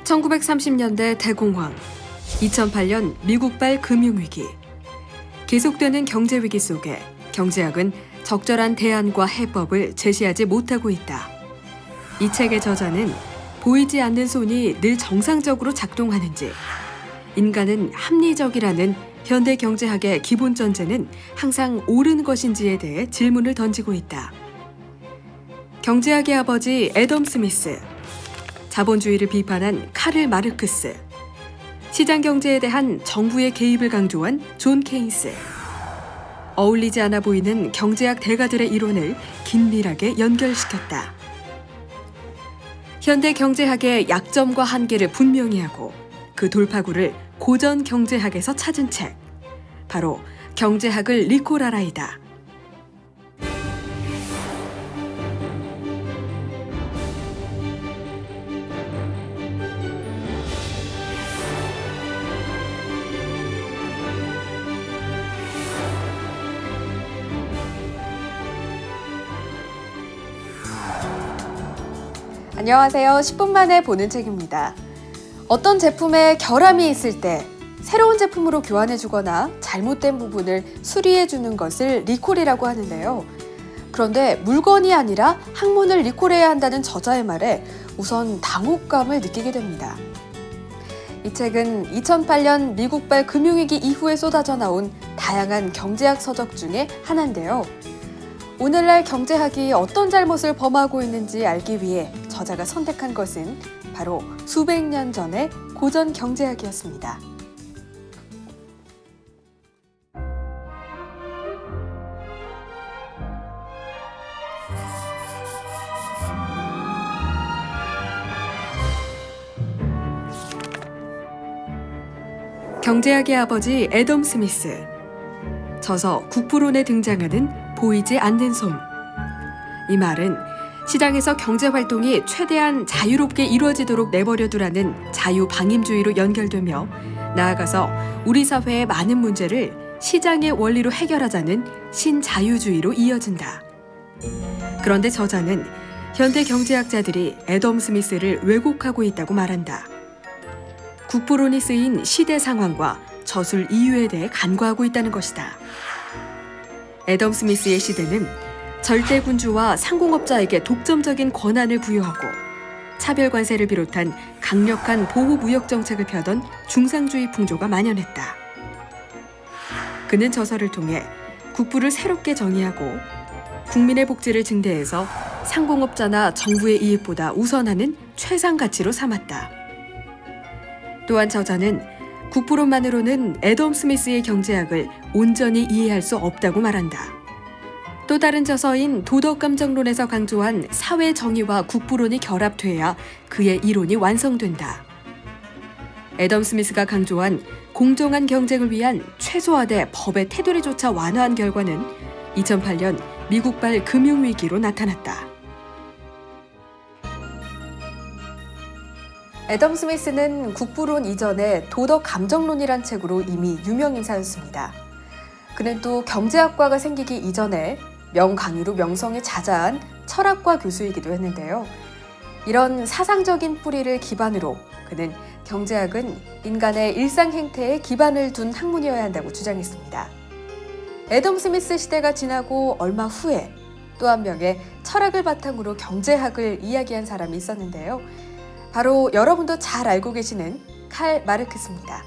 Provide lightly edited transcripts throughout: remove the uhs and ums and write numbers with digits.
1930년대 대공황, 2008년 미국발 금융위기. 계속되는 경제위기 속에 경제학은 적절한 대안과 해법을 제시하지 못하고 있다. 이 책의 저자는 보이지 않는 손이 늘 정상적으로 작동하는지, 인간은 합리적이라는 현대 경제학의 기본 전제는 항상 옳은 것인지에 대해 질문을 던지고 있다. 경제학의 아버지 애덤 스미스, 자본주의를 비판한 카를 마르크스, 시장 경제에 대한 정부의 개입을 강조한 존 케인스, 어울리지 않아 보이는 경제학 대가들의 이론을 긴밀하게 연결시켰다. 현대 경제학의 약점과 한계를 분명히 하고 그 돌파구를 고전 경제학에서 찾은 책, 바로 경제학을 리콜하라이다. 안녕하세요. 10분 만에 보는 책입니다. 어떤 제품에 결함이 있을 때 새로운 제품으로 교환해주거나 잘못된 부분을 수리해주는 것을 리콜이라고 하는데요. 그런데 물건이 아니라 학문을 리콜해야 한다는 저자의 말에 우선 당혹감을 느끼게 됩니다. 이 책은 2008년 미국발 금융위기 이후에 쏟아져 나온 다양한 경제학 서적 중에 하나인데요. 오늘날 경제학이 어떤 잘못을 범하고 있는지 알기 위해 저자가 선택한 것은 바로 수백 년 전의 고전 경제학이었습니다. 경제학의 아버지 애덤 스미스, 저서 국부론에 등장하는 보이지 않는 손. 이 말은 시장에서 경제활동이 최대한 자유롭게 이루어지도록 내버려두라는 자유방임주의로 연결되며, 나아가서 우리 사회의 많은 문제를 시장의 원리로 해결하자는 신자유주의로 이어진다. 그런데 저자는 현대 경제학자들이 애덤 스미스를 왜곡하고 있다고 말한다. 국부론이 쓰인 시대 상황과 저술 이유에 대해 간과하고 있다는 것이다. 애덤 스미스의 시대는 절대군주와 상공업자에게 독점적인 권한을 부여하고 차별관세를 비롯한 강력한 보호무역 정책을 펴던 중상주의 풍조가 만연했다. 그는 저서를 통해 국부를 새롭게 정의하고 국민의 복지를 증대해서 상공업자나 정부의 이익보다 우선하는 최상 가치로 삼았다. 또한 저자는 국부론만으로는 애덤 스미스의 경제학을 온전히 이해할 수 없다고 말한다. 또 다른 저서인 도덕감정론에서 강조한 사회 정의와 국부론이 결합돼야 그의 이론이 완성된다. 애덤 스미스가 강조한 공정한 경쟁을 위한 최소화돼 법의 테두리조차 완화한 결과는 2008년 미국발 금융위기로 나타났다. 애덤 스미스는 국부론 이전에 도덕감정론이란 책으로 이미 유명 인사였습니다. 그는 또 경제학과가 생기기 이전에 명강의로 명성이 자자한 철학과 교수이기도 했는데요. 이런 사상적인 뿌리를 기반으로 그는 경제학은 인간의 일상 행태에 기반을 둔 학문이어야 한다고 주장했습니다. 애덤 스미스 시대가 지나고 얼마 후에 또 한 명의 철학을 바탕으로 경제학을 이야기한 사람이 있었는데요. 바로 여러분도 잘 알고 계시는 칼 마르크스입니다.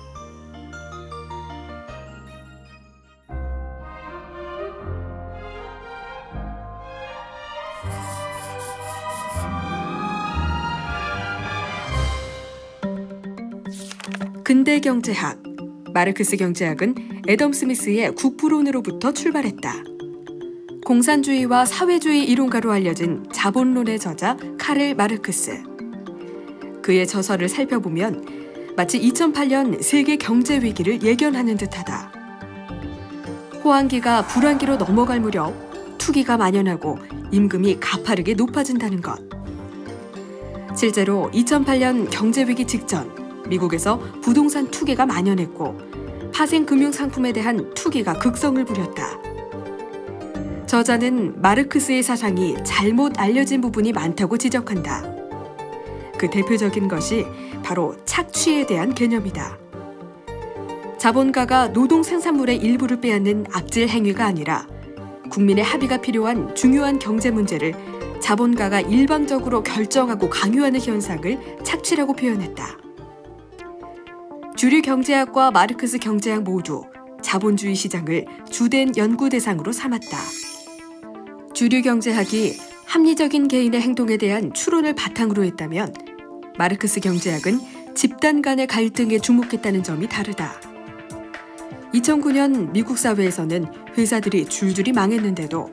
근대 경제학, 마르크스 경제학은 애덤 스미스의 국부론으로부터 출발했다. 공산주의와 사회주의 이론가로 알려진 자본론의 저자 카를 마르크스. 그의 저서를 살펴보면 마치 2008년 세계 경제 위기를 예견하는 듯하다. 호황기가 불황기로 넘어갈 무렵 투기가 만연하고 임금이 가파르게 높아진다는 것. 실제로 2008년 경제 위기 직전 미국에서 부동산 투기가 만연했고 파생 금융 상품에 대한 투기가 극성을 부렸다. 저자는 마르크스의 사상이 잘못 알려진 부분이 많다고 지적한다. 그 대표적인 것이 바로 착취에 대한 개념이다. 자본가가 노동 생산물의 일부를 빼앗는 악질 행위가 아니라 국민의 합의가 필요한 중요한 경제 문제를 자본가가 일방적으로 결정하고 강요하는 현상을 착취라고 표현했다. 주류 경제학과 마르크스 경제학 모두 자본주의 시장을 주된 연구 대상으로 삼았다. 주류 경제학이 합리적인 개인의 행동에 대한 추론을 바탕으로 했다면 마르크스 경제학은 집단 간의 갈등에 주목했다는 점이 다르다. 2009년 미국 사회에서는 회사들이 줄줄이 망했는데도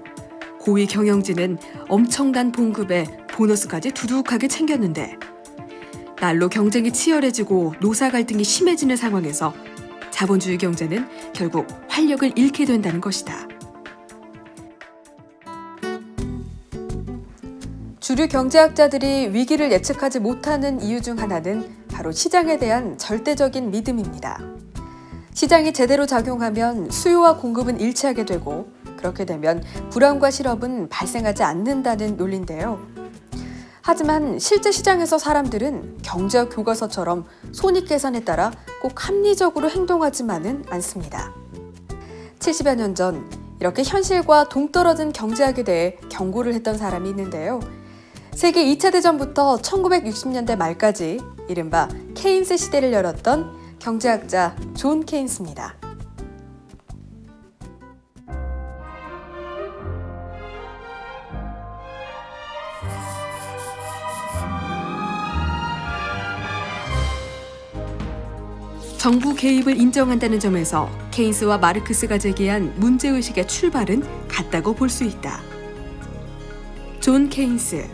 고위 경영진은 엄청난 봉급에 보너스까지 두둑하게 챙겼는데 날로 경쟁이 치열해지고 노사 갈등이 심해지는 상황에서 자본주의 경제는 결국 활력을 잃게 된다는 것이다. 주류 경제학자들이 위기를 예측하지 못하는 이유 중 하나는 바로 시장에 대한 절대적인 믿음입니다. 시장이 제대로 작용하면 수요와 공급은 일치하게 되고 그렇게 되면 불황과 실업은 발생하지 않는다는 논리인데요. 하지만 실제 시장에서 사람들은 경제학 교과서처럼 손익계산에 따라 꼭 합리적으로 행동하지만은 않습니다. 70여 년 전 이렇게 현실과 동떨어진 경제학에 대해 경고를 했던 사람이 있는데요. 세계 2차 대전부터 1960년대 말까지 이른바 케인스 시대를 열었던 경제학자 존 케인스입니다. 정부 개입을 인정한다는 점에서 케인스와 마르크스가 제기한 문제의식의 출발은 같다고 볼 수 있다. 존 케인스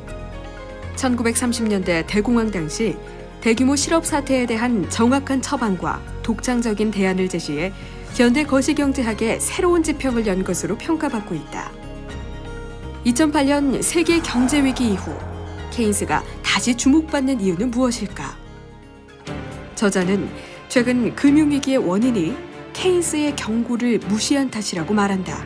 1930년대 대공황 당시 대규모 실업 사태에 대한 정확한 처방과 독창적인 대안을 제시해 현대 거시경제학의 새로운 지평을 연 것으로 평가받고 있다. 2008년 세계 경제 위기 이후 케인스가 다시 주목받는 이유는 무엇일까? 저자는 최근 금융위기의 원인이 케인스의 경고를 무시한 탓이라고 말한다.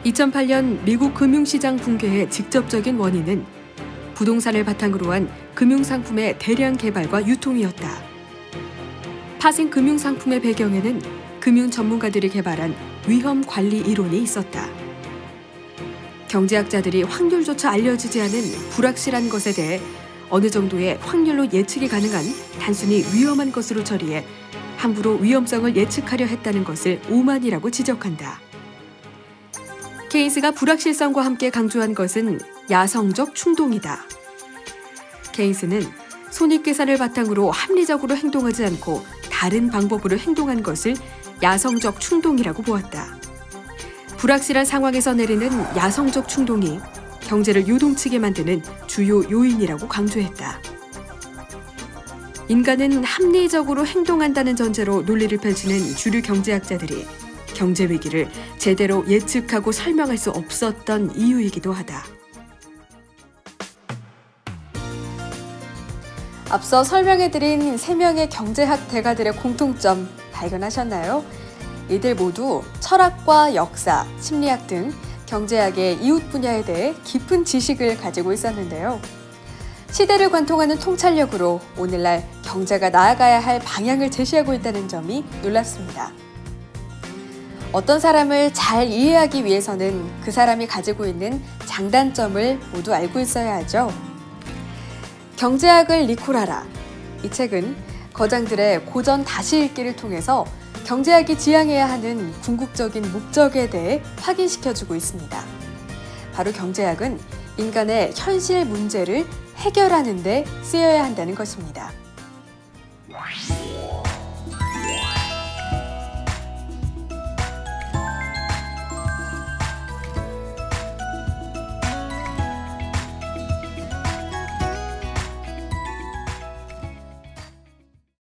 2008년 미국 금융시장 붕괴의 직접적인 원인은 부동산을 바탕으로 한 금융상품의 대량 개발과 유통이었다. 파생 금융상품의 배경에는 금융 전문가들이 개발한 위험 관리 이론이 있었다. 경제학자들이 확률조차 알려지지 않은 불확실한 것에 대해 어느 정도의 확률로 예측이 가능한 단순히 위험한 것으로 처리해 함부로 위험성을 예측하려 했다는 것을 오만이라고 지적한다. 케인스가 불확실성과 함께 강조한 것은 야성적 충동이다. 케인스는 손익계산을 바탕으로 합리적으로 행동하지 않고 다른 방법으로 행동한 것을 야성적 충동이라고 보았다. 불확실한 상황에서 내리는 야성적 충동이 경제를 요동치게 만드는 주요 요인이라고 강조했다. 인간은 합리적으로 행동한다는 전제로 논리를 펼치는 주류 경제학자들이 경제 위기를 제대로 예측하고 설명할 수 없었던 이유이기도 하다. 앞서 설명해드린 3명의 경제학 대가들의 공통점 발견하셨나요? 이들 모두 철학과 역사, 심리학 등 경제학의 이웃 분야에 대해 깊은 지식을 가지고 있었는데요. 시대를 관통하는 통찰력으로 오늘날 경제가 나아가야 할 방향을 제시하고 있다는 점이 놀랍습니다. 어떤 사람을 잘 이해하기 위해서는 그 사람이 가지고 있는 장단점을 모두 알고 있어야 하죠. 경제학을 리콜하라. 이 책은 거장들의 고전 다시 읽기를 통해서 경제학이 지향해야 하는 궁극적인 목적에 대해 확인시켜주고 있습니다. 바로 경제학은 인간의 현실 문제를 해결하는 데 쓰여야 한다는 것입니다.